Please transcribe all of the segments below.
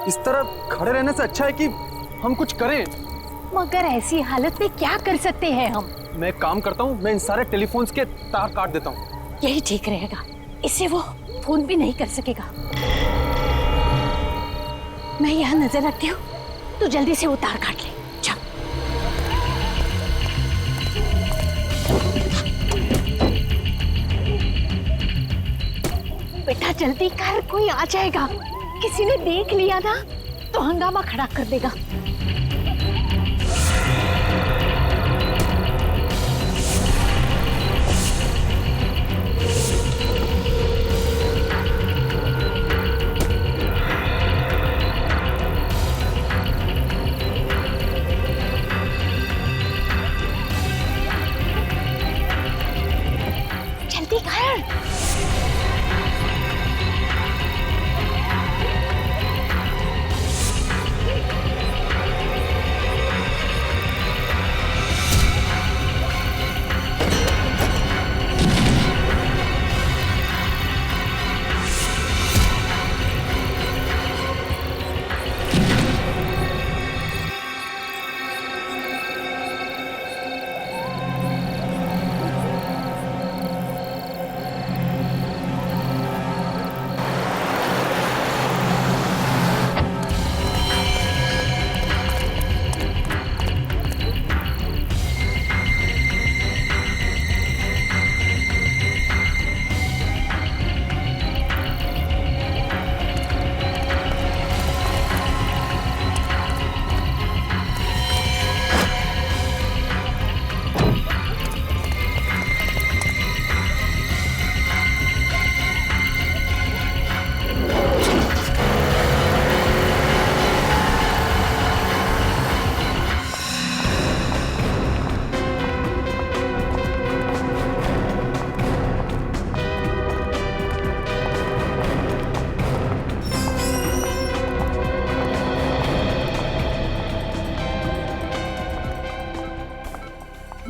इस तरह खड़े रहने से अच्छा है कि हम कुछ करें। मगर ऐसी हालत में क्या कर सकते हैं हम? मैं एक काम करता हूँ, मैं इन सारे टेलीफोन्स के तार काट देता हूँ। यही ठीक रहेगा, इससे वो फोन भी नहीं कर सकेगा। मैं यहाँ नजर रखती हूँ, तू जल्दी से वो तार काट ले। चल। बेटा जल्दी कर, कोई आ जाएगा। किसी ने देख लिया ना तो हंगामा खड़ा कर देगा। जल्दी कर।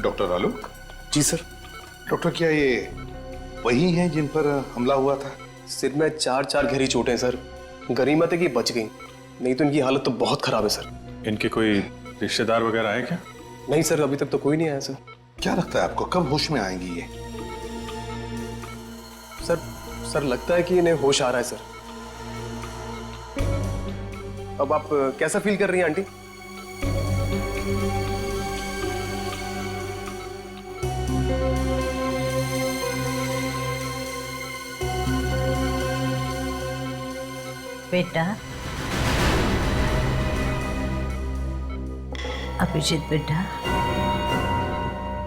डॉक्टर आलोक। जी सर। डॉक्टर, क्या ये वही हैं जिन पर हमला हुआ था? सिर में 4 गहरी चोटें हैं सर। गनीमत है कि बच गई, नहीं तो इनकी हालत तो बहुत खराब है सर। इनके कोई रिश्तेदार वगैरह आए क्या? नहीं सर, अभी तक तो कोई नहीं आया सर। क्या लगता है आपको कब होश में आएंगी ये? सर लगता है कि इन्हें होश आ रहा है सर। अब आप कैसा फील कर रही हैं आंटी? बेटा, अभिजीत बेटा,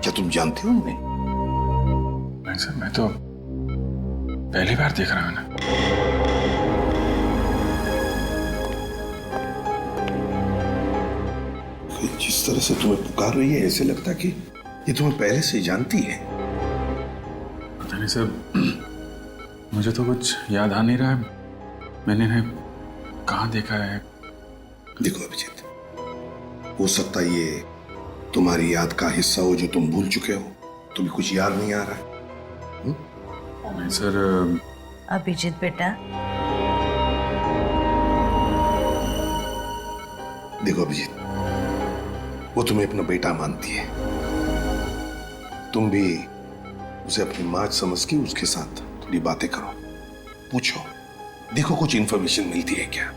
क्या तुम जानते हो उन्हें? नहीं सर, मैं तो पहली बार देख रहा हूं ना। जिस तरह से तुम्हें पुकार रही है ऐसे लगता कि ये तुम्हें पहले से जानती है। पता नहीं सर, मुझे तो कुछ याद आ नहीं रहा है। मैंने इन्हें कहाँ देखा है? देखो अभिजीत, हो सकता है ये तुम्हारी याद का हिस्सा हो जो तुम भूल चुके हो। तुम्हें कुछ याद नहीं आ रहा है? नहीं सर। अभिजीत बेटा, देखो अभिजीत, वो तुम्हें अपना बेटा मानती है। तुम भी उसे अपनी माँ समझ के उसके साथ थोड़ी बातें करो, पूछो, देखो कुछ इंफॉर्मेशन मिलती है क्या।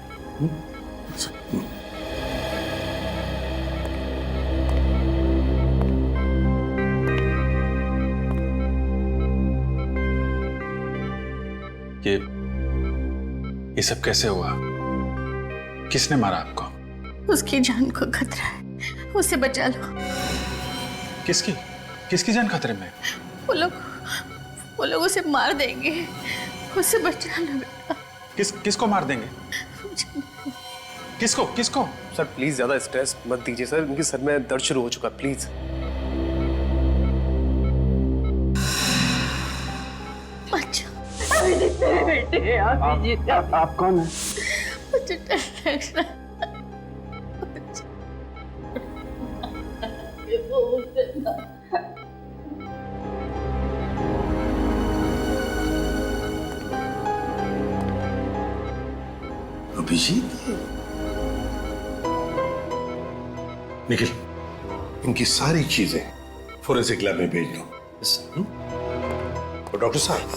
ये सब कैसे हुआ? किसने मारा आपको? उसकी जान को खतरा है, उसे बचा लो। किसकी जान खतरे में? वो लोग उसे मार देंगे, उसे बचा लो बेटा। किसको मार देंगे? किसको? सर प्लीज ज्यादा स्ट्रेस मत दीजिए सर, उनके सर में दर्द शुरू हो चुका, प्लीज। मेरे बेटे, आप कौन है? अभिजीत, निखिल, इनकी सारी चीजें फोरेंसिक लैब में भेज दो। और डॉक्टर साहब,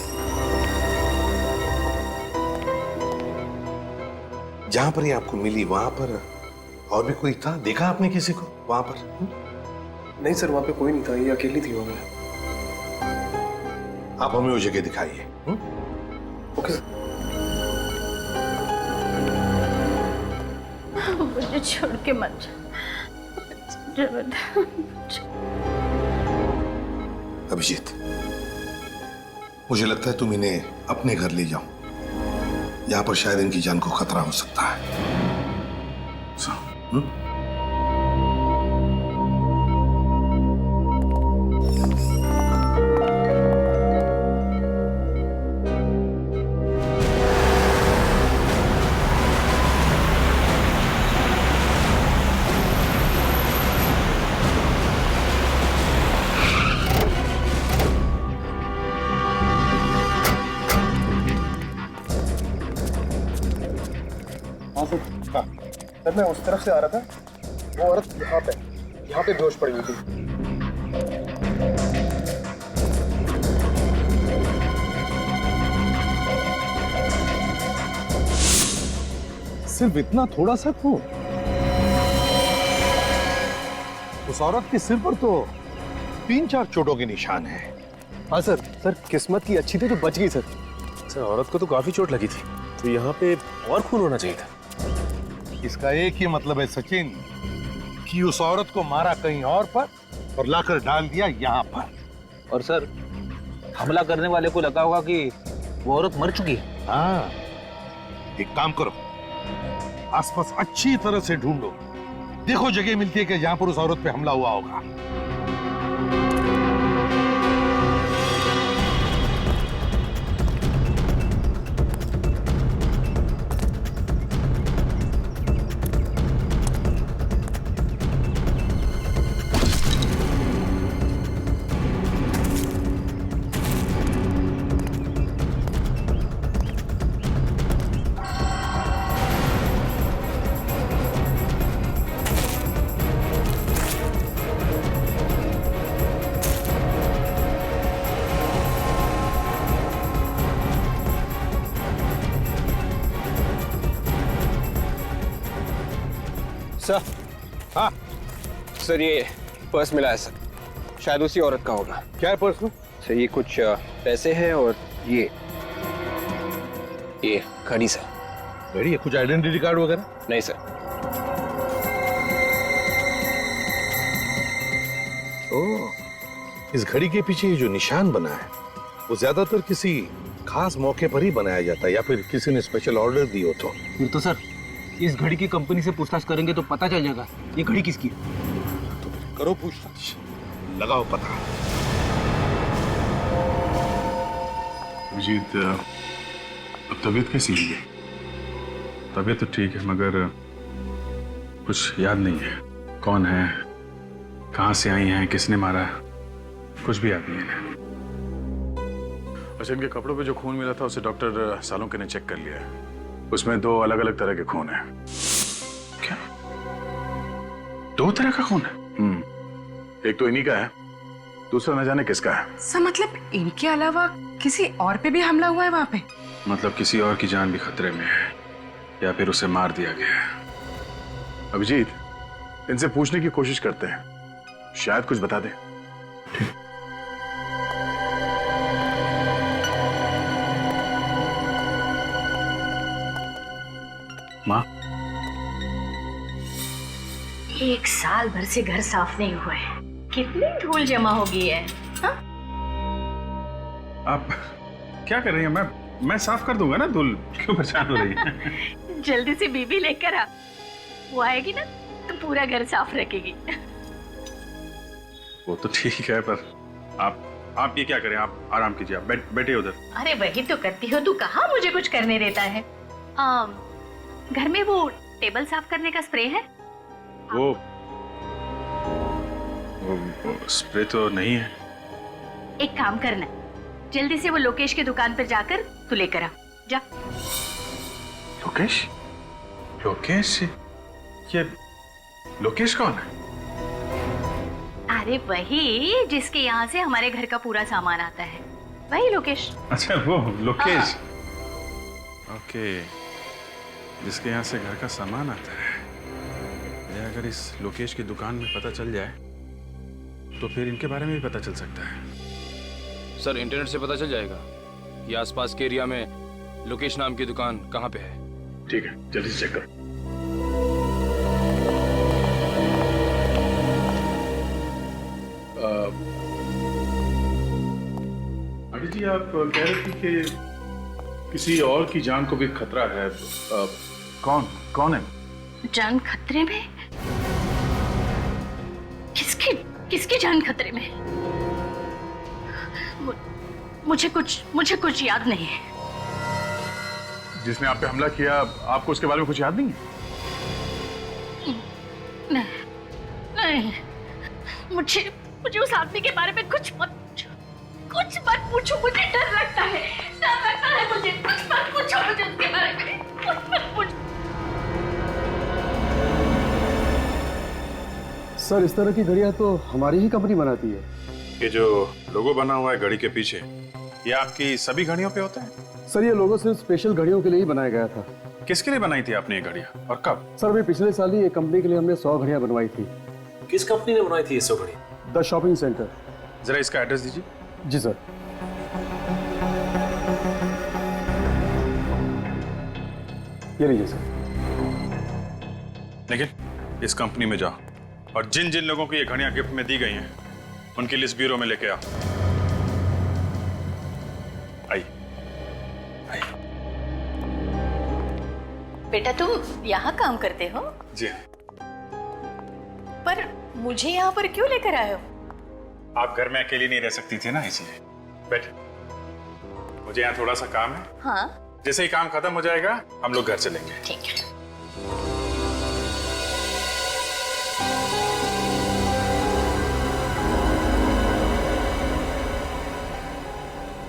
जहां पर ये आपको मिली वहां पर और भी कोई था? देखा आपने किसी को वहां पर? नहीं सर, वहां पे कोई नहीं था, ये अकेली थी वहां पे। आप हमें वो जगह दिखाइए। Okay sir. मुझे छोड़ के मत जा। अभिजीत, मुझे लगता है तुम इन्हें अपने घर ले जाओ। यहां पर शायद इनकी जान को खतरा हो सकता है। सर मैं उस तरफ से आ रहा था, वो औरत यहाँ पे बेहोश पड़ी हुई थी। सिर्फ इतना थोड़ा सा खून? उस औरत के सिर पर तो 3-4 चोटों के निशान हैं। हाँ सर, किस्मत की अच्छी थी तो बच गई सर। सर औरत को तो काफी चोट लगी थी, तो यहाँ पे और खून होना चाहिए था। इसका एक ही मतलब है सचिन, कि उस औरत को मारा कहीं और पर और लाकर डाल दिया यहाँ पर। और सर, हमला करने वाले को लगा होगा कि वो औरत मर चुकी है। हाँ, एक काम करो, आसपास अच्छी तरह से ढूंढो, देखो जगह मिलती है कि जहां पर उस औरत पे हमला हुआ होगा। सर, हाँ, सर ये पर्स मिला है सर, शायद उसी औरत का होगा। क्या है पर्स में? सर ये कुछ पैसे हैं और ये घड़ी सर। घड़ी है? कुछ आइडेंटिटी कार्ड वगैरह? नहीं सर। ओह, इस घड़ी के पीछे ये जो निशान बना है वो ज्यादातर किसी खास मौके पर ही बनाया जाता है, या फिर किसी ने स्पेशल ऑर्डर दी हो तो। फिर तो सर इस घड़ी की कंपनी से पूछताछ करेंगे तो पता चल जाएगा ये घड़ी किसकी है। तो फिर करो पूछताछ, लगाओ पता। अभिजीत, अब तबीयत कैसी है? तबीयत तो ठीक है, मगर कुछ याद नहीं है। कौन है, कहाँ से आई हैं, किसने मारा, कुछ भी याद नहीं है। अच्छा, इनके कपड़ों पे जो खून मिला था उसे डॉक्टर सालुंके ने चेक कर लिया है। उसमें 2 अलग-अलग तरह के खून हैं। क्या? 2 तरह का खून है? एक तो इन्हीं का है, दूसरा न जाने किसका है। सर मतलब इनके अलावा किसी और पे भी हमला हुआ है वहां पे? मतलब किसी और की जान भी खतरे में है, या फिर उसे मार दिया गया है। अभिजीत, इनसे पूछने की कोशिश करते हैं, शायद कुछ बता दे। माँ, 1 साल भर से घर साफ नहीं हुआ है, कितनी धूल जमा हो गई है। हाँ? आप क्या कर रही हैं? मैं साफ कर दूंगा ना, धूल क्यों परेशान हो रही है? जल्दी से बीबी लेकर आ, वो आएगी ना तो पूरा घर साफ रखेगी। वो तो ठीक है, पर आप ये क्या करें, आप आराम कीजिए, आप बैठिए उधर। अरे वही तो करती हो तू, कहाँ मुझे कुछ करने देता है। घर में वो टेबल साफ करने का स्प्रे है? वो स्प्रे तो नहीं है। एक काम करना, जल्दी से वो लोकेश की दुकान पर जाकर तू लेकर आ जा। लोकेश? लोकेश? ये लोकेश कौन है? अरे वही जिसके यहाँ से हमारे घर का पूरा सामान आता है, वही लोकेश। अच्छा वो लोकेश। ओके, जिसके यहाँ से घर का सामान आता है। ये अगर इस लोकेश की दुकान में पता चल जाए तो फिर इनके बारे में भी पता चल सकता है। सर इंटरनेट से पता चल जाएगा कि आसपास के एरिया में लोकेश नाम की दुकान कहाँ पे है। ठीक है, जल्दी से चेक करो। अभी जी आप कह रहे थे कि किसी और की जान को भी खतरा है। कौन है? जान खतरे में? किसकी जान खतरे में? मुझे कुछ याद नहीं है। जिसने आप पे हमला किया, आपको उसके बारे में कुछ याद नहीं है? नहीं, मुझे उस आदमी के बारे में कुछ मत पूछो। मुझे डर लगता है मुझे। कुछ मत पूछो मुझे उसके बारे में, कुछ मत पूछो। सर इस तरह की घड़ियां तो हमारी ही कंपनी बनाती है। ये जो लोगो बना हुआ है घड़ी के पीछे, ये आपकी सभी घड़ियों पे होता है? सर ये लोगो सिर्फ स्पेशल घड़ियों के लिए ही बनाया गया था। किसके लिए बनाई थी आपने ये घड़ियां और कब? सर अभी पिछले साल ही एक कंपनी के लिए हमने 100 घड़ियां बनवाई थी। किस कंपनी ने बनाई थी ये 100 घड़ी? The shopping centre. जरा इसका एड्रेस दीजिए। जी सर। ये लीजिए सर। लेकिन इस कंपनी में जाओ और जिन जिन लोगों को ये घड़ियां गिफ्ट में दी गई हैं उनकी लिस्ट ब्यूरो में लेके आओ। आई। बेटा तुम यहाँ काम करते हो? जी हाँ। पर मुझे यहाँ पर क्यों लेकर आए हो? आप घर में अकेली नहीं रह सकती थी ना, इसलिए। बैठ। मुझे यहाँ थोड़ा सा काम है। हाँ जैसे ही काम खत्म हो जाएगा हम लोग घर चलेंगे। ठीक है।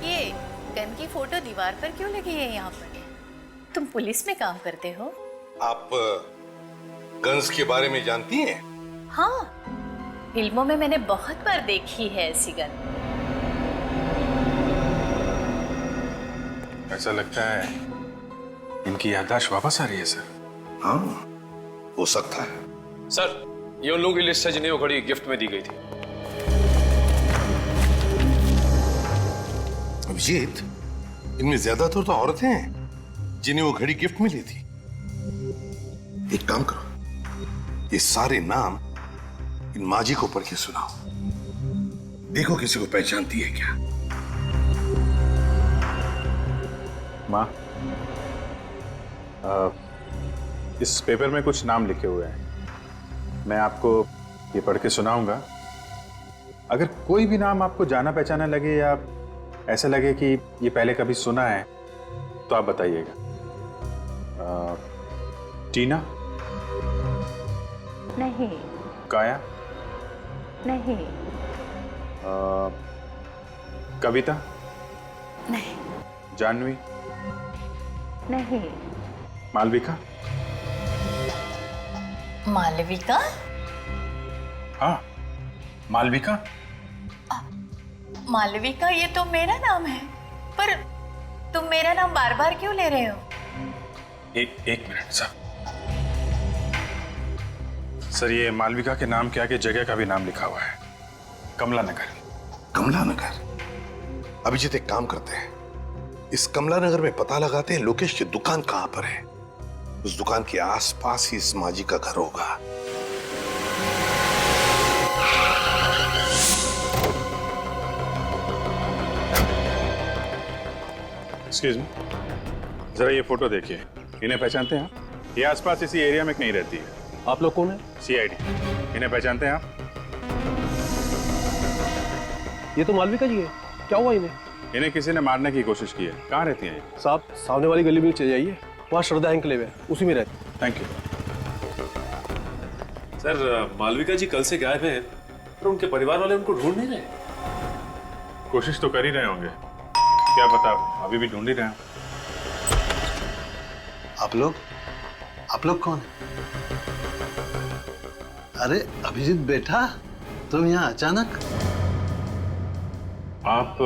ये गन की फोटो दीवार पर क्यों लगी है यहाँ पर? तुम पुलिस में काम करते हो? आप गन्स के बारे में जानती हैं? हाँ, फिल्मों में मैंने बहुत बार देखी है ऐसी गन। ऐसा लगता है इनकी याददाश्त वापस आ रही है सर। हाँ, हो सकता है। सर ये उन लोगों की लिस्ट है जिन्हें वो घड़ी गिफ्ट में दी गई थी। अभिजीत, इनमें ज्यादातर तो औरतें हैं जिन्हें वो घड़ी गिफ्ट में ली थी। एक काम करो, ये सारे नाम इन माजी को पढ़ के सुनाओ। देखो किसी को पहचानती है क्या। माँ, इस पेपर में कुछ नाम लिखे हुए हैं, मैं आपको ये पढ़ के सुनाऊंगा। अगर कोई भी नाम आपको जाना पहचाना लगे या ऐसा लगे कि ये पहले कभी सुना है तो आप बताइएगा। टीना? नहीं। काया? नहीं। कविता? नहीं। जानवी? नहीं। मालविका? मालविका? हाँ, मालविका। मालविका ये तो मेरा नाम है, पर तुम मेरा नाम बार बार क्यों ले रहे हो? एक मिनट सर, ये मालविका के नाम के आगे जगह का भी नाम लिखा हुआ है, कमला नगर। कमला नगर? अभिजीत एक काम करते हैं, इस कमला नगर में पता लगाते हैं लोकेश की दुकान कहां पर है। उस दुकान के आसपास ही इस माजी का घर होगा। एक्सक्यूज मी, जरा ये फोटो देखिए। इन्हें पहचानते हैं आप? ये आसपास इसी एरिया में कहीं रहती है। आप लोग कौन है? सीआईडी। इन्हें पहचानते हैं आप? ये तो मालविका जी है। क्या हुआ इन्हें? इन्हें किसी ने मारने की कोशिश की है। कहाँ रहती हैं ये? साहब सामने वाली गली में चले जाइए, वहाँ श्रद्धा एंकलेव है, उसी में रहती। Thank you. सर मालविका जी कल से गायब हैं, पर उनके परिवार वाले उनको ढूंढ नहीं रहे। कोशिश तो कर ही रहे होंगे, क्या पता अभी भी ढूंढ ही रहे हैं। आप लोग कौन है? अरे अभिजीत बेटा, तुम यहाँ अचानक? आप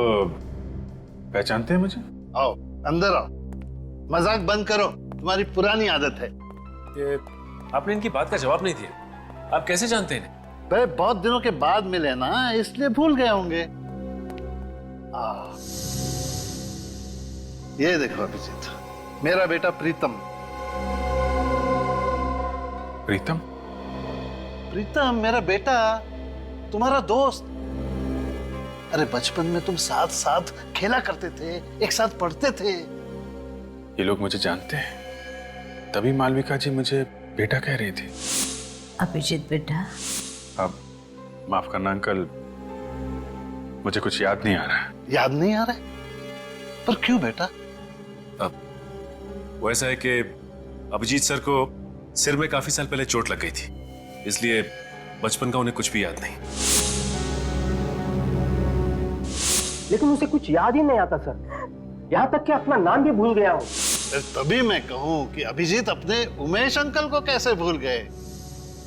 पहचानते हैं मुझे? आओ अंदर आओ, मजाक बंद करो, तुम्हारी पुरानी आदत है। ये आपने इनकी बात का जवाब नहीं दिया, आप कैसे जानते हैं? भाई बहुत दिनों के बाद मिले ना, इसलिए भूल गए होंगे। ये देखो अभिजीत, मेरा बेटा प्रीतम। प्रीतम? प्रीतम मेरा बेटा, तुम्हारा दोस्त। अरे बचपन में तुम साथ साथ खेला करते थे, एक साथ पढ़ते थे। ये लोग मुझे जानते हैं, तभी मालविका जी मुझे बेटा कह रही थी। अभिजीत बेटा, अब माफ करना अंकल, मुझे कुछ याद नहीं आ रहा है। याद नहीं आ रहा है? पर क्यों बेटा? वो ऐसा है कि अभिजीत सर को सिर में काफी साल पहले चोट लग गई थी, इसलिए बचपन का उन्हें कुछ भी याद नहीं। लेकिन उसे कुछ याद ही नहीं आता सर, यहाँ तक कि अपना नाम भी भूल गया हूँ। तभी मैं कहूँ कि अभिजीत अपने उमेश अंकल को कैसे भूल गए।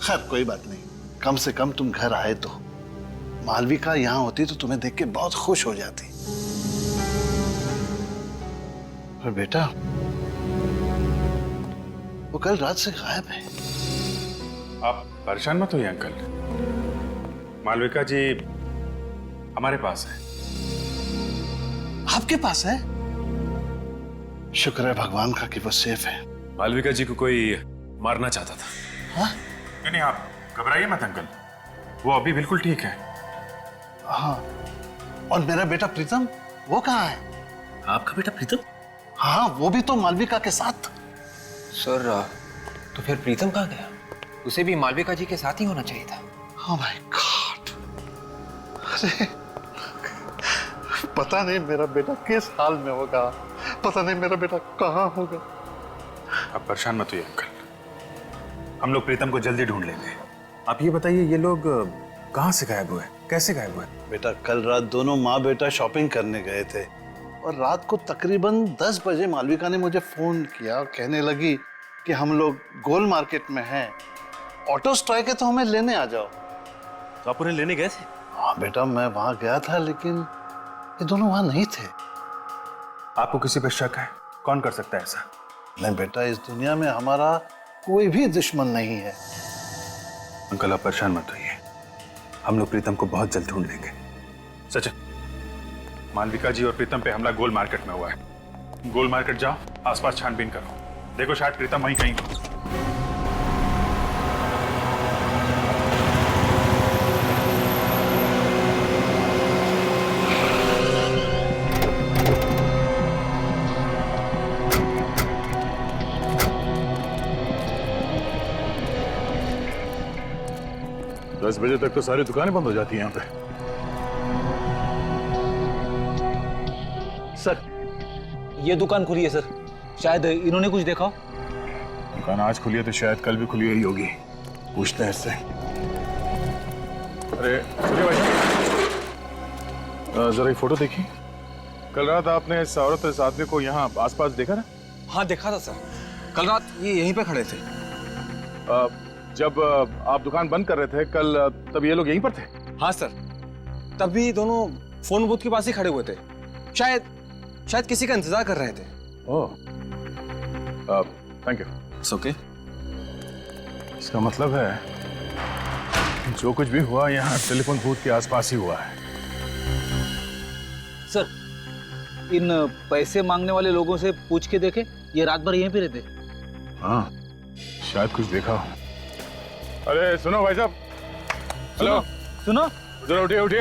खैर कोई बात नहीं, कम से कम तुम घर आए तो। मालविका यहाँ होती तो तुम्हें देख के बहुत खुश हो जाती। पर बेटा, वो कल रात से गायब है। आप परेशान मत होइए अंकल, मालविका जी हमारे पास है। आपके पास है? शुक्र है भगवान का कि वो सेफ है। मालविका जी को कोई मारना चाहता था। हाँ? नहीं, आप घबराइए मत अंकल, वो अभी बिल्कुल ठीक है। हाँ, और मेरा बेटा प्रीतम, वो कहाँ है? आपका बेटा प्रीतम? हाँ, वो भी तो मालविका के साथ। सर तो फिर प्रीतम कहाँ गया? उसे भी मालविका जी के साथ ही होना चाहिए था। Oh my God! अरे पता नहीं मेरा बेटा किस हाल में होगा, पता नहीं मेरा बेटा कहाँ होगा। आप परेशान मत होइए अंकल, हम लोग प्रीतम को जल्दी ढूंढ लेंगे। आप ये बताइए, ये लोग कहाँ से गायब हुए, कैसे गायब हुए? बेटा कल रात दोनों माँ बेटा शॉपिंग करने गए थे और रात को तकरीबन 10 बजे मालविका ने मुझे फोन किया, कहने लगी कि हम लोग गोल मार्केट में हैं, ऑटो स्ट्राइक है तो हमें लेने आ जाओ। तो आप उन्हें लेने गए थे? हाँ बेटा, मैं वहां गया था लेकिन ये दोनों वहां नहीं थे। आपको किसी पर शक है? कौन कर सकता है ऐसा? नहीं बेटा, इस दुनिया में हमारा कोई भी दुश्मन नहीं है। अंकल आप परेशान मत होइए, हम लोग प्रीतम को बहुत जल्द ढूंढ लेंगे। सचिन, मालविका जी और प्रीतम पे हमला गोल मार्केट में हुआ है। गोल मार्केट जाओ, आसपास छानबीन करो, देखो शायद प्रीतम वहीं कहीं हो। 10 बजे तक तो सारी दुकानें बंद हो जाती हैं यहाँ पे। सर ये दुकान खुली है सर, शायद इन्होंने कुछ देखा हो। दुकान आज खुली है तो शायद कल भी खुली हुई होगी, पूछते हैं इससे। अरे सुनिए भाई साहब, जरा ये फोटो देखिए। कल रात आपने इस औरत इस आदमी को यहाँ आसपास देखा ना? हाँ देखा था सर, कल रात ये यहीं पे खड़े थे। जब आप दुकान बंद कर रहे थे कल, तब ये लोग यहीं पर थे? हाँ सर, तभी दोनों फोन बूथ के पास ही खड़े हुए थे, शायद किसी का इंतजार कर रहे थे। ओह, थैंक यू। It's okay. इसका मतलब है जो कुछ भी हुआ यहाँ टेलीफोन बूथ के आसपास ही हुआ है। सर इन पैसे मांगने वाले लोगों से पूछ के देखे, ये रात भर यहीं पे रहते। हाँ शायद कुछ देखा हो। अरे सुनो भाई साहब, हेलो सुनो, जरा उठिए उठिए,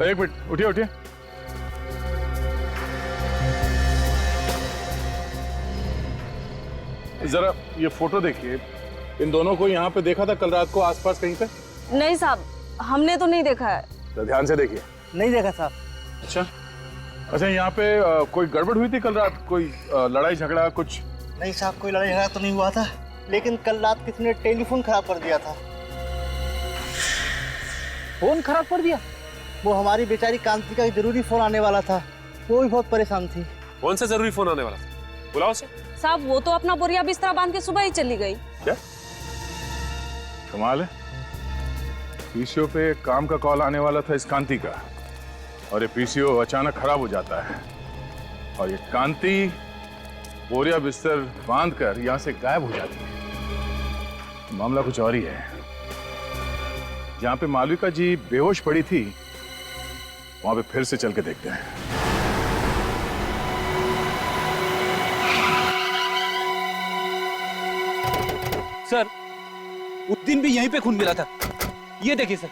एक मिनट उठिए उठिए। जरा ये फोटो देखिए, इन दोनों को यहाँ पे देखा था कल रात को आसपास कहीं पे? नहीं साहब, हमने तो नहीं देखा है। तो ध्यान से देखिए। नहीं देखा साहब। अच्छा अच्छा, यहाँ पे कोई गड़बड़ हुई थी कल रात? कोई लड़ाई झगड़ा कुछ? नहीं साहब, कोई लड़ाई झगड़ा तो नहीं हुआ था, लेकिन कल रात किसी ने टेलीफोन खराब कर दिया था। फोन खराब कर दिया? वो हमारी बेचारी कांति का जरूरी फोन आने वाला था, वो भी बहुत परेशान थी। कौन सा जरूरी फोन आने वाला था? बुलाओ उसे। साहब वो तो अपना बोरिया बिस्तरा बांध के सुबह ही चली गई। क्या कमाल है, पीसीओ पे काम का कॉल आने वाला था इस कांति का, और ये पीसीओ अचानक खराब हो जाता है और ये कांति बोरिया बिस्तर बांध कर यहां से गायब हो जाती है। मामला कुछ और ही है। जहां पे मालविका जी बेहोश पड़ी थी वहां पे फिर से चल के देखते हैं। सर, उस दिन भी यहीं पे खून मिला था। ये देखिए सर,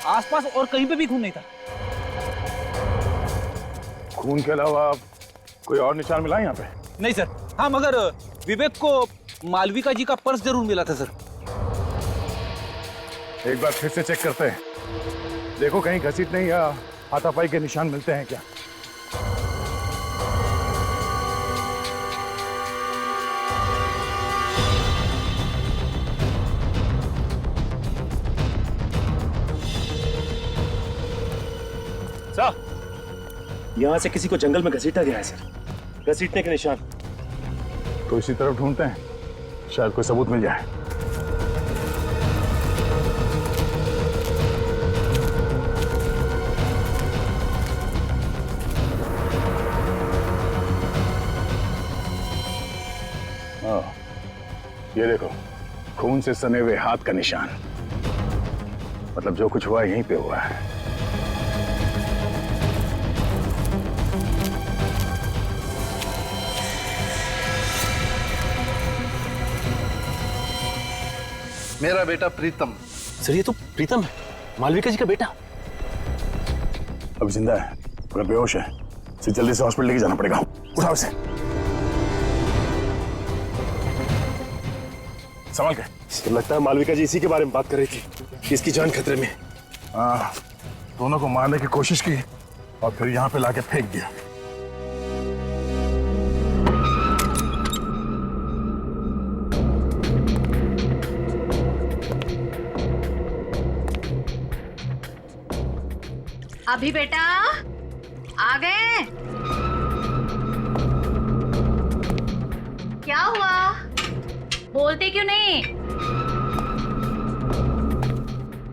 आसपास और कहीं पे भी खून नहीं था। खून के अलावा कोई और निशान मिला यहाँ पे? नहीं सर। हाँ, मगर विवेक को मालविका जी का पर्स जरूर मिला था सर। एक बार फिर से चेक करते हैं, देखो कहीं घसीटने या हाथापाई के निशान मिलते हैं क्या। यहाँ से किसी को जंगल में घसीटा गया है सर, घसीटने के निशान। तो इसी तरफ ढूंढते हैं, शायद कोई सबूत मिल जाए। ये देखो, खून से सने हुए हाथ का निशान। मतलब जो कुछ हुआ यहीं पे हुआ है। मेरा बेटा प्रीतम। सर ये तो प्रीतम है, मालविका जी का बेटा। अभी जिंदा है मगर बेहोश है, इसे जल्दी से हॉस्पिटल लेके जाना पड़ेगा। उठाओ इसे, संभाल के। सर लगता है मालविका जी इसी के बारे में बात कर रही थी कि इसकी जान खतरे में। दोनों को मारने की कोशिश की और फिर यहाँ पे लाके फेंक दिया। अभी बेटा आ गए? क्या हुआ, बोलते क्यों नहीं?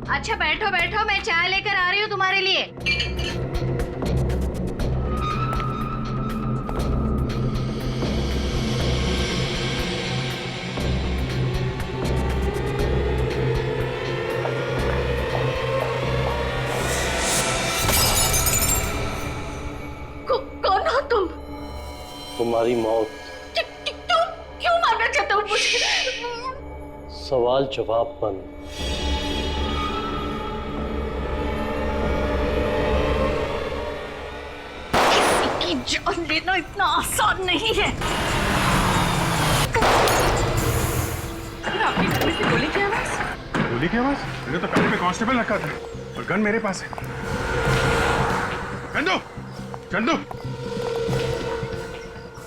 अच्छा बैठो बैठो, मैं चाय लेकर आ रही हूँ तुम्हारे लिए। कौन हो तुम? तुम्हारी मौत। क्यों मारना चाहते हो मुझे? सवाल जवाब बंद। किसी की जान लेना इतना आसान नहीं है। आपके घर में से गोली की आवाज? गोली की आवाज? मैंने तो पहले में कांस्टेबल रखा था और गन मेरे पास है। चंदू, चंदू,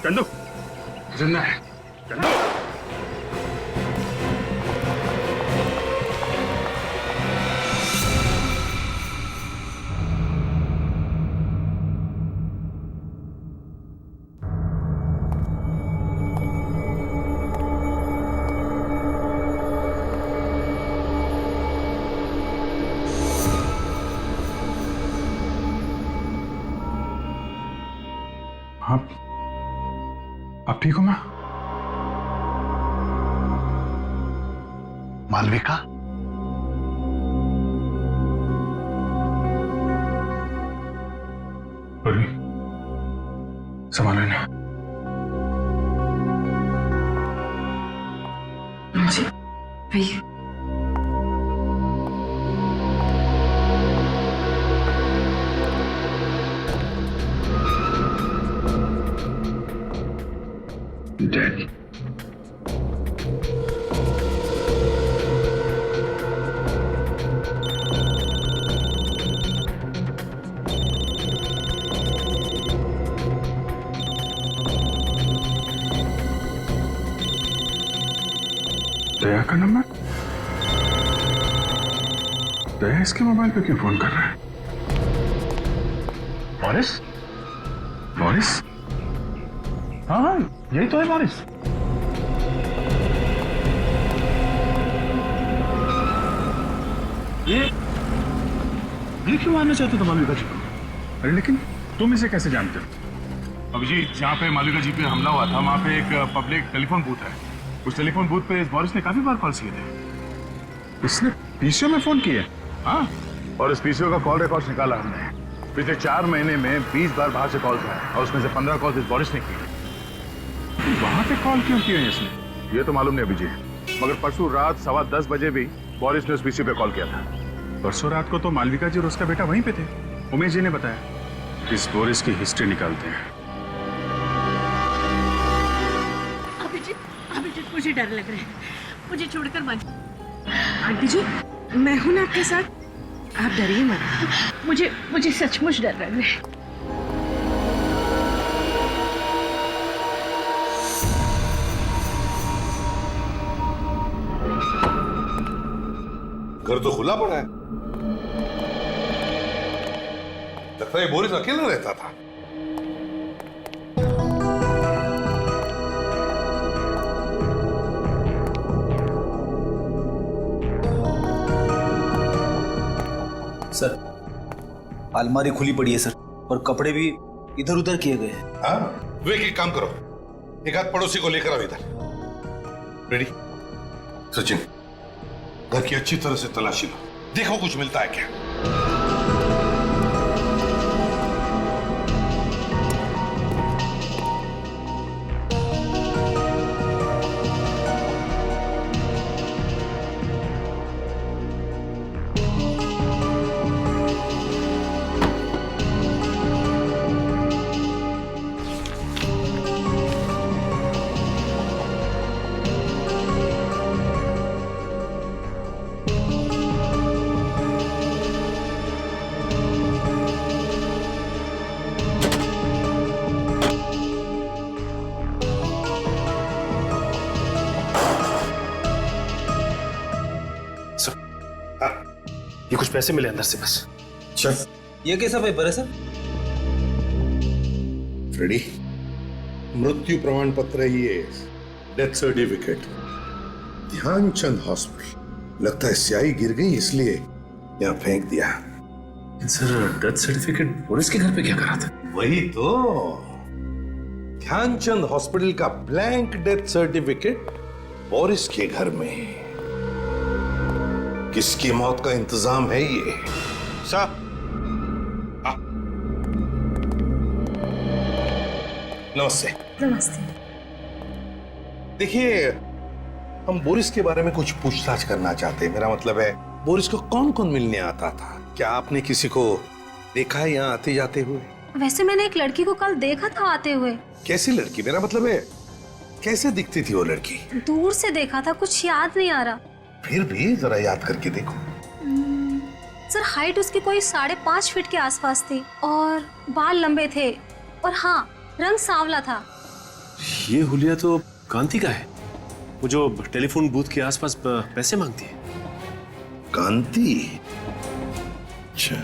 चंदू, जिंदा है। चंदू, आप ठीक हो मां? मालविका? अरे संभाल लेना। जी भैया। Dead. दया का नंबर? दया इसके मोबाइल पे क्यों फोन कर रहा है? मॉरिस? मॉरिस? हाँ यही तो है मॉरिस। ये क्यों मारना चाहते थे मालविका जी को? अरे लेकिन तुम इसे कैसे जानते हो? अभिजीत, जहाँ पे मालविका जी पे हमला हुआ था वहाँ पे एक पब्लिक टेलीफोन बूथ है। उस टेलीफोन बूथ पे इस बोरिस ने काफी बार कॉल किए थे। इसने पीसीओ में फोन किए? हाँ, और इस पीसीओ का कॉल रिकॉर्ड निकाला हमने। पिछले 4 महीने में 20 बार बाहर से कॉल किया और उसमें से 15 कॉल इस बोरिस ने किए। वहां पे कॉल क्यों किए इसने, ये तो मालूम नहीं अभिजीत। मगर परसों रात 10:15 बजे भी बोरिस ने उस पीसीओ पे कॉल किया था। परसों रात को तो मालविका जी और उसका बेटा वहीं पे थे। उमेश जी ने बताया। इस बोरिस की हिस्ट्री निकालते हैं। अभिजीत, मुझे डर लग रहा है, मुझे छोड़कर मत। आंटी जी, मैं हूं ना आपके साथ, आप डरिए मत। मुझे सचमुच डर लग रहा है। घर तो खुला पड़ा है, लगता है बोरिस अकेला रहता था। सर, अलमारी खुली पड़ी है सर, और कपड़े भी इधर उधर किए गए हैं। हाँ, विवेक एक काम करो, एक आध पड़ोसी को लेकर आओ इधर। रेडी? सचिन, घर की अच्छी तरह से तलाशी लो, देखो कुछ मिलता है क्या। ये कुछ पैसे मिले अंदर से बस। अच्छा, ये कैसा पेपर है सर? रेडी? मृत्यु प्रमाण पत्र है ये, डेथ सर्टिफिकेट, ध्यानचंद हॉस्पिटल। लगता है स्याही गिर गई इसलिए यहाँ फेंक दिया। सर, डेथ सर्टिफिकेट बोरिस के घर पे क्या करा था? वही तो, ध्यानचंद हॉस्पिटल का ब्लैंक डेथ सर्टिफिकेट बोरिस के घर में। किसकी मौत का इंतजाम है ये? साहब, नमस्ते। नमस्ते। देखिए, हम बोरिस के बारे में कुछ पूछताछ करना चाहते हैं। मेरा मतलब है, बोरिस को कौन कौन मिलने आता था? क्या आपने किसी को देखा है यहाँ आते जाते हुए? वैसे मैंने एक लड़की को कल देखा था आते हुए। कैसी लड़की? मेरा मतलब है, कैसे दिखती थी वो लड़की? दूर से देखा था, कुछ याद नहीं आ रहा। फिर भी जरा याद करके देखो। सर, हाइट उसकी कोई 5.5 फीट के आसपास थी और बाल लंबे थे, और हाँ, रंग सांवला था। ये हुलिया तो कांति का है, वो जो टेलीफोन बूथ के आसपास पैसे मांगती है। कांति? अच्छा,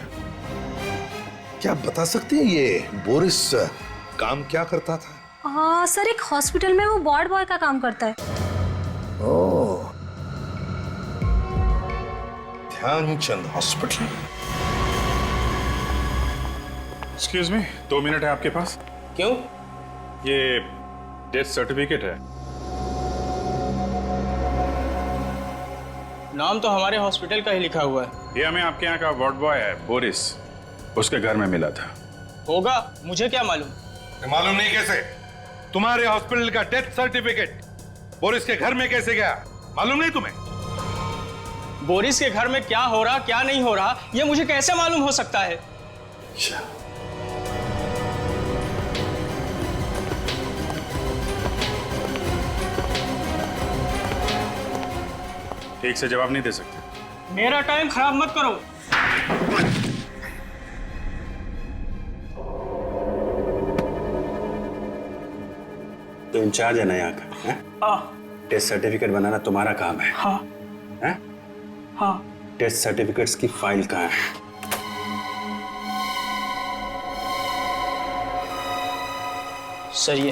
क्या आप बता सकते हैं ये बोरिस काम क्या करता था? सर, एक हॉस्पिटल में वो वार्ड बॉय का काम करता है। Oh, Dhyanchand hospital. Excuse me, 2 minute है आपके पास? क्यों? ये डेथ सर्टिफिकेट है। नाम तो हमारे हॉस्पिटल का ही लिखा हुआ है। ये हमें आपके यहाँ का वार्ड बॉय है बोरिस, उसके घर में मिला था। होगा, मुझे क्या मालूम? मालूम नहीं कैसे? तुम्हारे हॉस्पिटल का डेथ सर्टिफिकेट बोरिस के घर में कैसे गया? मालूम नहीं तुम्हें? बोरिस के घर में क्या हो रहा क्या नहीं हो रहा, ये मुझे कैसे मालूम हो सकता है? अच्छा, ठीक से जवाब नहीं दे सकते। मेरा टाइम खराब मत करो। तो इंचार्ज है ना यहाँ का? टेस्ट सर्टिफिकेट बनाना तुम्हारा काम है? हाँ। है? हाँ। टेस्ट सर्टिफिकेट्स की फाइल कहाँ है? सर, ये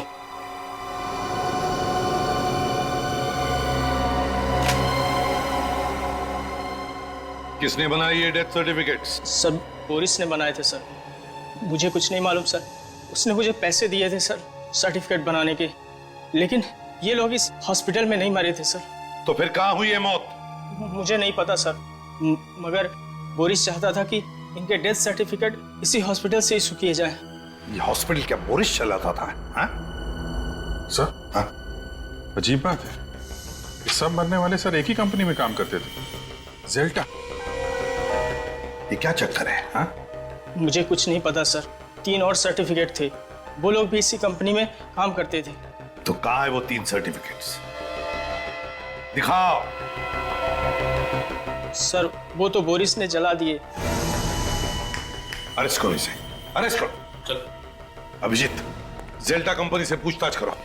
किसने बनाई ये डेथ सर्टिफिकेट्स? सर बोरिस ने बनाए थे सर। मुझे कुछ नहीं मालूम सर। उसने मुझे पैसे दिए थे सर सर्टिफिकेट बनाने के, लेकिन ये लोग इस हॉस्पिटल में नहीं मरे थे सर। तो फिर कहाँ हुई है मौत? मुझे नहीं पता सर, मगर बोरिस चाहता था कि इनके डेथ सर्टिफिकेट इसी हॉस्पिटल से इशू किए जाए। ये हॉस्पिटल क्या बोरिस चलाता था? हाँ? सर, हाँ? अजीब बात है, ये सब मरने वाले सर एक ही कंपनी में काम करते थे, जेल्टा। ये क्या चक्कर है? हाँ? मुझे कुछ नहीं पता सर। 3 और सर्टिफिकेट थे, वो लोग भी इसी कंपनी में काम करते थे। तो कहाँ है वो 3 सर्टिफिकेट्स? दिखाओ। सर वो तो बोरिस ने जला दिए। अरेस्ट करो इसे, अरेस्ट करो। चलो अभिजीत, जेल्टा कंपनी से पूछताछ करो।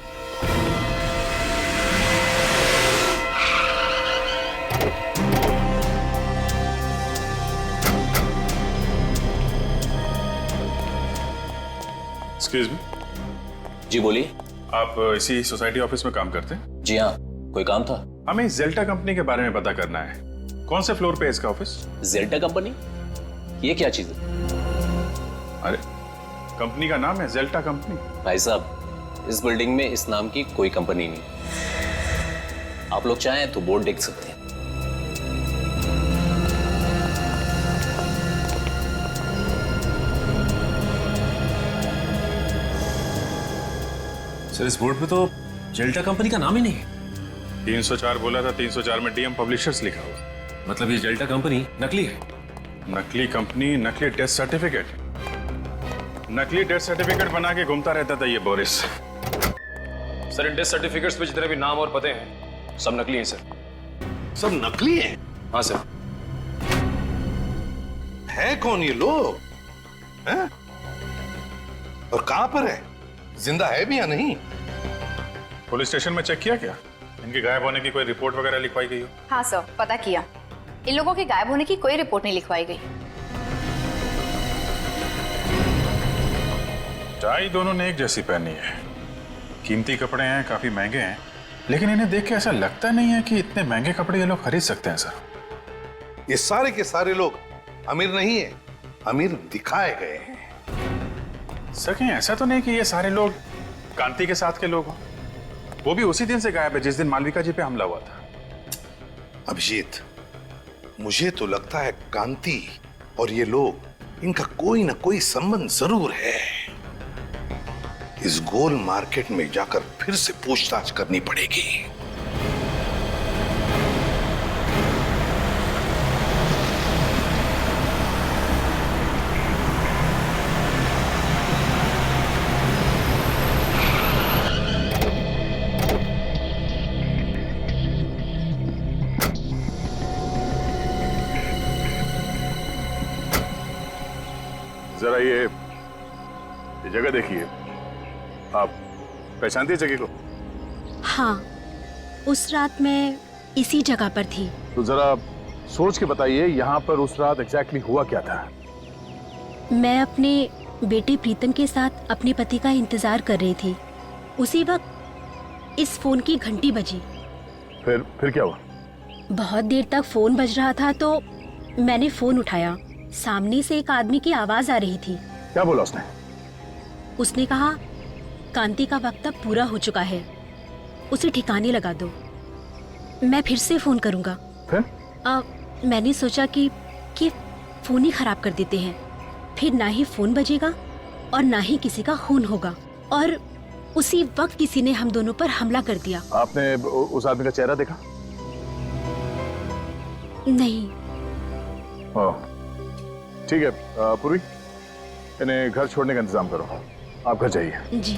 Excuse me. जी बोलिए। आप इसी सोसाइटी ऑफिस में काम करते हैं? जी हाँ, कोई काम था? हमें जेल्टा कंपनी के बारे में पता करना है। कौन से फ्लोर पे है इसका ऑफिस? जेल्टा कंपनी? ये क्या चीज है? अरे कंपनी का नाम है जेल्टा कंपनी। भाई साहब, इस बिल्डिंग में इस नाम की कोई कंपनी नहीं। आप लोग चाहें तो बोर्ड देख सकते हैं। सर इस बोर्ड पे तो जेल्टा कंपनी का नाम ही नहीं है। 304 बोला था, 304 में डीएम पब्लिशर्स लिखा हुआ। मतलब ये जेल्टा कंपनी नकली है? नकली कंपनी, नकली डेथ सर्टिफिकेट। नकली डेथ सर्टिफिकेट बना के घूमता रहता था ये Boris. Sir in death certificates पे जितने भी नाम और पते हैं सब नकली हैं सर। सब नकली हैं? हाँ सर। है कौन ये लोग? हैं? और कहां पर है? जिंदा है भी या नहीं? पुलिस स्टेशन में चेक किया क्या? इनके गायब होने की कोई रिपोर्ट वगैरह लिखवाई गई हो? हाँ सर, पता किया। इन लोगों के गायब होने की कोई रिपोर्ट नहीं लिखवाई गई। टाई दोनों ने एक जैसी पहनी है, कीमती कपड़े हैं, काफी महंगे हैं, लेकिन इन्हें देख के ऐसा लगता नहीं है कि इतने महंगे कपड़े ये लोग खरीद सकते हैं सर। ये सारे के सारे लोग अमीर नहीं है, अमीर दिखाए गए हैं। सर कहीं ऐसा तो नहीं कि ये सारे लोग कांति के साथ के लोग हो? वो भी उसी दिन से गायब है जिस दिन मालविका जी पे हमला हुआ था। अभिजीत, मुझे तो लगता है कांति और ये लोग, इनका कोई ना कोई संबंध जरूर है। इस गोल मार्केट में जाकर फिर से पूछताछ करनी पड़ेगी। जरा ये जगह देखिए, आप पहचानती है जगह को? हाँ, उस रात मैं इसी जगह पर थी। तो जरा सोच के बताइए यहाँ पर उस रात एग्जैक्टली हुआ क्या था? मैं अपने बेटे प्रीतम के साथ अपने पति का इंतजार कर रही थी। उसी वक्त इस फोन की घंटी बजी। फिर क्या हुआ? बहुत देर तक फोन बज रहा था तो मैंने फोन उठाया। सामने से एक आदमी की आवाज आ रही थी। क्या बोला उसने? उसने कहा, कांति का वक्त अब पूरा हो चुका है, उसे ठिकाने लगा दो। मैं फिर से फोन करूंगा। फिर? मैंने सोचा कि फोन ही खराब कर देते हैं, फिर ना ही फोन बजेगा और ना ही किसी का खून होगा। और उसी वक्त किसी ने हम दोनों पर हमला कर दिया। आपने उस आदमी का चेहरा देखा? नहीं। ठीक है पूर्वी, इन्हें घर छोड़ने का इंतजाम करो। आप घर जाइए। जी।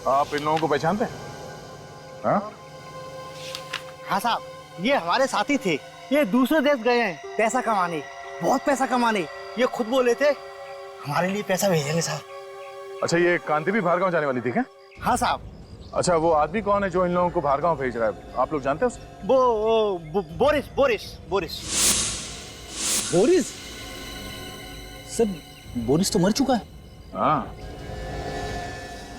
आप इन लोगों को पहचानते हैं? हाँ साहब, ये हमारे साथी थे। ये दूसरे देश गए हैं पैसा कमाने, बहुत पैसा कमाने। ये खुद बोले थे हमारे लिए पैसा भेजेंगे साहब। अच्छा, ये कांति भी बाहर गांव जाने वाली थी क्या? हाँ साहब। अच्छा, वो आदमी कौन है जो इन लोगों को बाहर गांव भेज रहा है? आप लोग जानते हैं उसको? Boris Boris Boris Boris? Sir Boris तो मर चुका है। हाँ,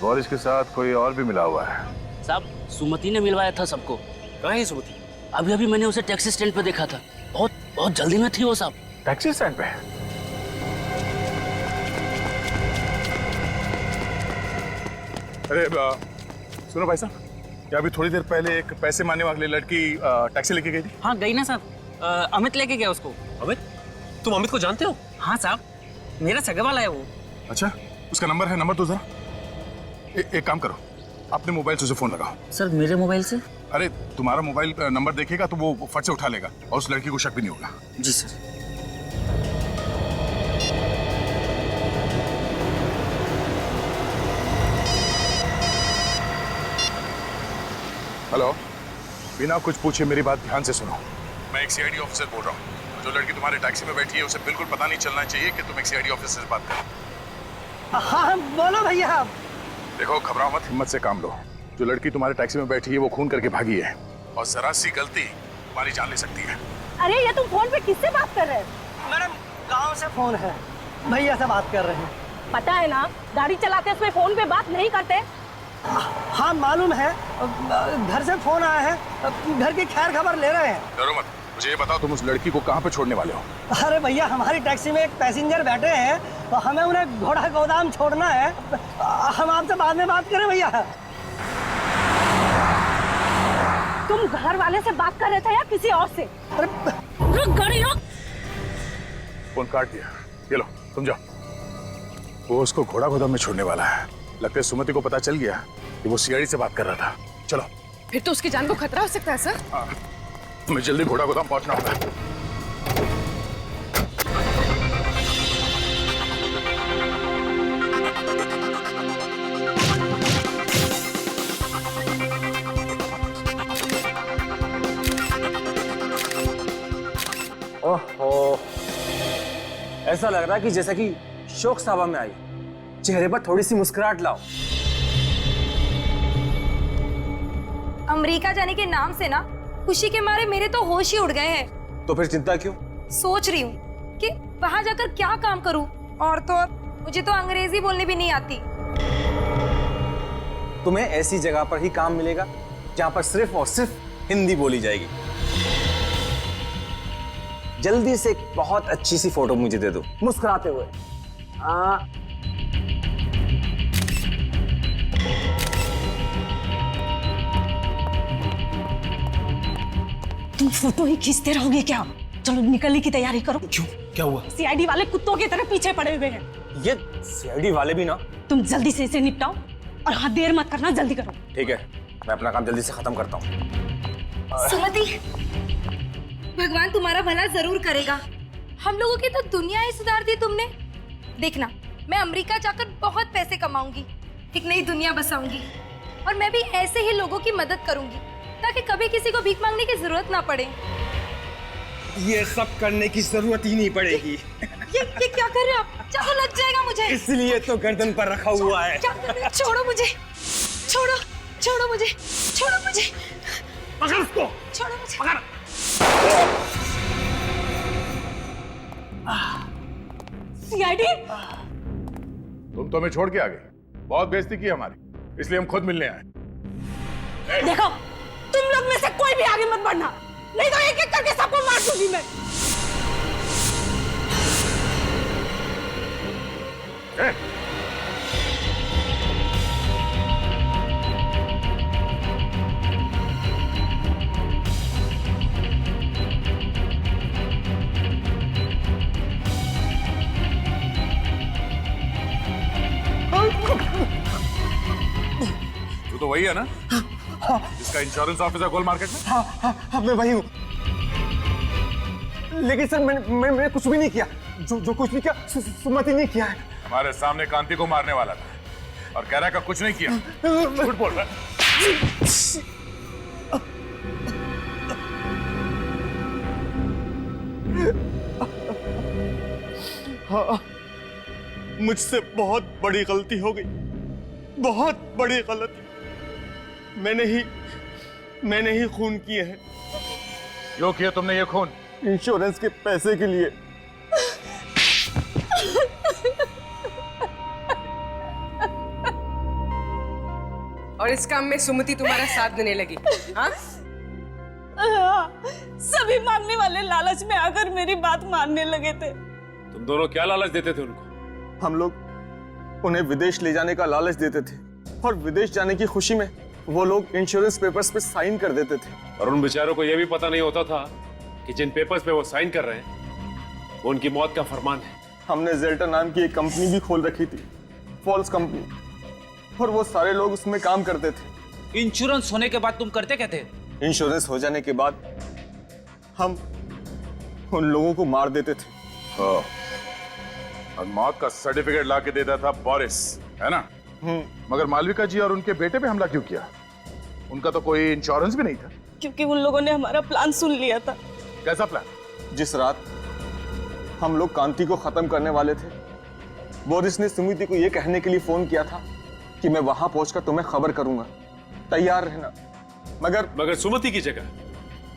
बोरिस के साथ कोई और भी मिला हुआ है। साहब, सुमति ने मिलवाया था सबको। कहाँ है सुमति? अभी अभी मैंने उसे टैक्सी स्टैंड पे देखा था। बहुत बहुत जल्दी में थी वो साहब। टैक्सी स्टैंड पे? अरे सुनो भाई साहब, क्या अभी थोड़ी देर पहले एक पैसे मांगने वाली लड़की टैक्सी लेके गई थी? हाँ गई ना साहब। अमित लेके गया उसको। अमित? तुम अमित को जानते हो? हाँ साहब, मेरा सगा वाला है वो। अच्छा, उसका नंबर है? नंबर तो जरा। एक काम करो, अपने मोबाइल से उसे फोन लगाओ। सर मेरे मोबाइल से? अरे तुम्हारा मोबाइल नंबर देखेगा तो वो फट से उठा लेगा और उस लड़की को शक भी नहीं होगा। जी सर। हेलो, बिना कुछ पूछे मेरी बात ध्यान से सुनो। मैं एक सीआईडी ऑफिसर बोल रहा हूँ। जो लड़की तुम्हारे टैक्सी में बैठी है उसे बिल्कुल पता नहीं चलना चाहिए कि तुम एक सीआईडी ऑफिसर से बात करो। हाँ बोलो भैया। देखो, घबराओ मत, हिम्मत से काम लो। जो लड़की तुम्हारे टैक्सी में बैठी है वो खून करके भागी है और जरा सी गलती तुम्हारी जान ले सकती है। अरे ये तुम फोन पे किससे बात कर रहे हैं? मैडम, गांव से फोन है, भैया से बात कर रहे हैं। पता है ना, गाड़ी चलाते समय फोन पे बात नहीं करते। हाँ मालूम है, घर से फोन आया है, घर की खैर खबर ले रहे हैं। डरो मत, मुझे ये बताओ तुम उस लड़की को कहाँ पे छोड़ने वाले हो? अरे भैया, हमारी टैक्सी में एक पैसेंजर बैठे हैं तो हमें उन्हें घोड़ा गोदाम छोड़ना है। हम आपसे बाद में बात करें भैया। तुम घर वाले से बात कर रहे थे या किसी और से? रुक गाड़ी रुक। फोन काट दिया। ये लो, तुम जाओ। वो उसको घोड़ा गोदाम में छोड़ने वाला है। लगता है सुमति को पता चल गया कि वो सीआईडी से बात कर रहा था। चलो। फिर तो उसकी जान को खतरा हो सकता है सर। हाँ, तुम्हें जल्दी घोड़ा गोदाम पहुंचना होगा। ओहो, ऐसा लग रहा है कि जैसा कि शोक सभा में आई। चेहरे पर थोड़ी सी मुस्कुराहट लाओ। अमेरिका जाने के नाम से ना खुशी के मारे मेरे तो होश ही उड़ गए हैं। तो फिर चिंता क्यों? सोच रही हूँ कि वहां जाकर क्या काम करूँ, और तो और मुझे तो अंग्रेजी बोलने भी नहीं आती। तुम्हें ऐसी जगह पर ही काम मिलेगा जहाँ पर सिर्फ और सिर्फ हिंदी बोली जाएगी। जल्दी से एक बहुत अच्छी सी फोटो मुझे दे दो, मुस्कुराते हुए। तुम फोटो ही खींचते रहोगे क्या? चलो निकलने की तैयारी करो। क्यों, क्या हुआ? सीआईडी वाले कुत्तों की तरह पीछे पड़े हुए हैं। ये सीआईडी वाले भी ना। तुम जल्दी से इसे निपटाओ और हाँ, देर मत करना, जल्दी करो। ठीक है, मैं अपना काम जल्दी से खत्म करता हूँ। सुमति, भगवान तुम्हारा भला जरूर करेगा। हम लोगों की तो दुनिया ही सुधार दी तुमने। देखना, मैं अमेरिका जाकर बहुत पैसे कमाऊंगी, एक नई दुनिया बसाऊंगी, और मैं भी ऐसे ही लोगों की मदद करूंगी ताकि कभी किसी को भीख मांगने की जरूरत ना पड़े। ये सब करने की जरूरत ही नहीं पड़ेगी। ये क्या कर रहे हो आप? चाकू लग जाएगा मुझे। इसलिए तो गर्दन पर रखा हुआ है। क्या कर रहे हो? छोड़ो मुझे, छोड़ो, छोड़ो मुझे, छोड़ो मुझे, पकड़ उसको, छोड़ो मुझे, पकड़। सीआईडी, तुम तो हमें छोड़ के आ गए। बहुत बेइज्जती की हमारी, इसलिए हम खुद मिलने आए। देखो, तुम लोग में से कोई भी आगे मत बढ़ना, नहीं तो एक एक करके सबको मार दूंगी मैं। तू तो वही है ना जिसका इंश्योरेंस ऑफिसर गोल मार्केट में? हाँ, मैं वही हूँ। लेकिन सर मैंने कुछ भी नहीं किया। जो कुछ भी किया सुमति ने किया है। हमारे सामने कांति को मारने वाला था और कह रहा है कुछ नहीं किया। झूठ बोल रहा है। हाँ, मुझसे बहुत बड़ी गलती हो गई, बहुत बड़ी गलती। मैंने ही खून किए हैं। क्यों किया तुमने ये खून? इंश्योरेंस के पैसे के लिए। और इस काम में सुमति तुम्हारा साथ देने लगी। हाँ? सभी मांगने वाले लालच में आकर मेरी बात मानने लगे थे। तुम दोनों क्या लालच देते थे उनको? हम लोग उन्हें विदेश ले जाने का लालच देते थे और विदेश जाने की खुशी में वो लोग इंश्योरेंस पेपर्स पे साइन कर देते थे। और उन बेचारों को यह भी पता नहीं होता था कि जिन पेपर्स पे वो साइन कर रहे हैं वो उनकी मौत का फरमान है। हमने जेल्टर नाम की एक कंपनी भी खोल रखी थी, फॉल्स कंपनी, और वो सारे लोग उसमें काम करते थे। इंश्योरेंस होने के बाद तुम करते क्या थे? इंश्योरेंस हो जाने के बाद हम उन लोगों को मार देते थे। हाँ। और मौत का सर्टिफिकेट ला के देता था बोरिस, है ना? मगर मालविका जी और उनके बेटे पे हमला क्यों किया? उनका तो कोई इंश्योरेंस भी नहीं था। क्योंकि उन लोगों ने हमारा प्लान सुन लिया था। कैसा प्लान? जिस रात हम लोग कांति को खत्म करने वाले थे, बोरिस ने सुमिति को यह कहने के लिए फोन किया था कि मैं वहां पहुंचकर तुम्हें खबर करूंगा, तैयार रहना। मगर सुमति की जगह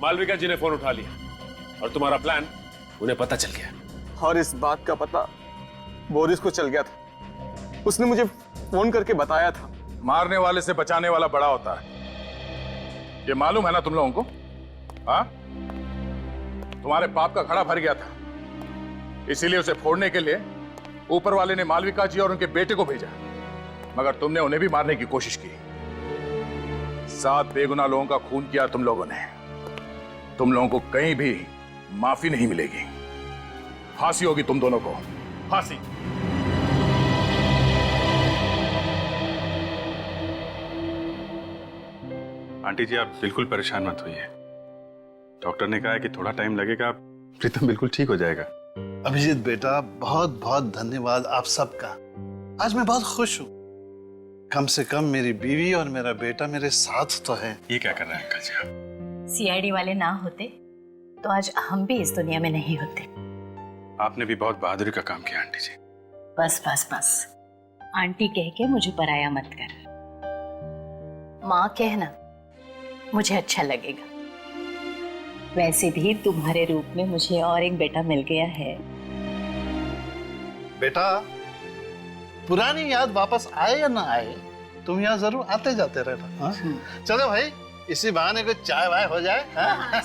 मालविका जी ने फोन उठा लिया और तुम्हारा प्लान उन्हें पता चल गया। और इस बात का पता बोरिस को चल गया था। उसने मुझे फोन करके बताया था। मारने वाले से बचाने वाला बड़ा होता है, ये मालूम है ना तुम लोगों को? हाँ? तुम्हारे पाप का घड़ा भर गया था, इसीलिए उसे फोड़ने के लिए ऊपर वाले ने मालविका जी और उनके बेटे को भेजा, मगर तुमने उन्हें भी मारने की कोशिश की। 7 बेगुनाह लोगों का खून किया तुम लोगों ने। तुम लोगों को कहीं भी माफी नहीं मिलेगी। फांसी होगी तुम दोनों को, फांसी। आंटी जी आप बिल्कुल परेशान मत होइए। डॉक्टर ने कहा है कि थोड़ा टाइम लगेगा, प्रीतम बिल्कुल ठीक हो जाएगा। अभिजीत बेटा, बहुत बहुत धन्यवाद आप सबका। आज मैं बहुत खुश हूँ। कम से कम मेरी बीवी और मेरा बेटा मेरे साथ तो है। ये क्या कर रहे हैं अंकल जी आप? सीआईडी वाले ना होते तो आज हम भी इस दुनिया में नहीं होते। आपने भी बहुत बहादुरी का काम किया आंटी जी। बस बस बस, आंटी कह के मुझे पराया मत कर। माँ कहना मुझे अच्छा लगेगा। वैसे भी तुम्हारे रूप में मुझे और एक बेटा मिल गया है। बेटा, पुरानी याद वापस आए या ना आए, तुम यहाँ जरूर आते जाते रहना। हाँ? चलो भाई, इसी बहाने कुछ चाय वाय हो जाए। हाँ?